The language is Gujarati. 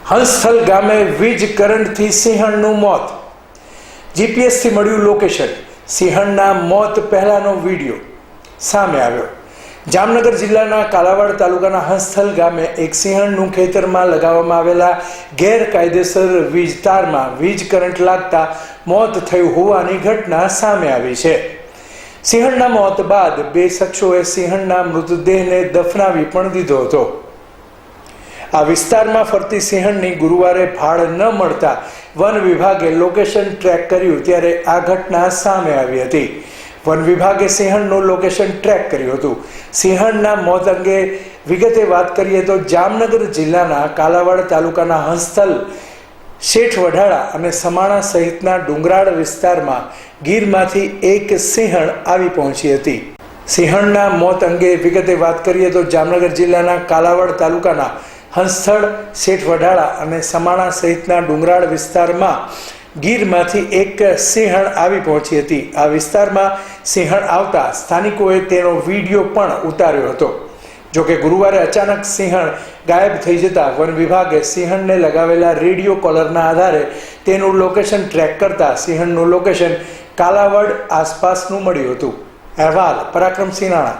હંસથલ ગામે વીજ કરંટથી સિંહણનું મોત. જીપીએસથી મળ્યું લોકેશન. સિંહણના મોત પહેલાનો વિડીયો સામે આવ્યો. જામનગર જિલ્લાના કાલાવાડ તાલુકાના હંસથલ ગામે એક સિંહણનું ખેતરમાં લગાવવામાં આવેલા ગેરકાયદેસર વીજ તારમાં વીજ કરંટ લાગતા મોત થયું હોવાની ઘટના સામે આવી છે. સિંહણના મોત બાદ બે શખ્સોએ સિંહણના મૃતદેહને દફનાવી પણ દીધો હતો. આ વિસ્તારમાં ફરતી સિંહણની ગુરુવારે ભાળ ન મળતા વન વિભાગે લોકેશન ટ્રેક કર્યું ત્યારે આ ઘટના સામે આવી હતી. વન વિભાગે સિંહણનું લોકેશન ટ્રેક કર્યું હતું. સિંહણના મોત અંગે વિગતે વાત કરીએ તો જામનગર જિલ્લાના કાલાવાડ તાલુકાના હંસથલ, શેઠ વઢાળા અને સમાણા સહિતના ડુંગરાળ વિસ્તારમાં ગીરમાંથી એક સિંહણ આવી પહોંચી હતી. સિંહણના મોત અંગે વિગતે વાત કરીએ તો જામનગર જિલ્લાના કાલાવાડ તાલુકાના હંસથળ, શેઠ વઢાળા અને સમાણા સહિતના ડુંગરાળ વિસ્તારમાં ગીરમાંથી એક સિંહણ આવી પહોંચી હતી. આ વિસ્તારમાં સિંહણ આવતા સ્થાનિકોએ તેનો વિડીયો પણ ઉતાર્યો હતો. જોકે ગુરુવારે અચાનક સિંહણ ગાયબ થઈ જતા વન વિભાગે સિંહણને લગાવેલા રેડિયો કોલરના આધારે તેનું લોકેશન ટ્રેક કરતા સિંહણનું લોકેશન કાલાવાડ આસપાસનું મળ્યું હતું. અહેવાલ પરાક્રમસિંહ રાણા.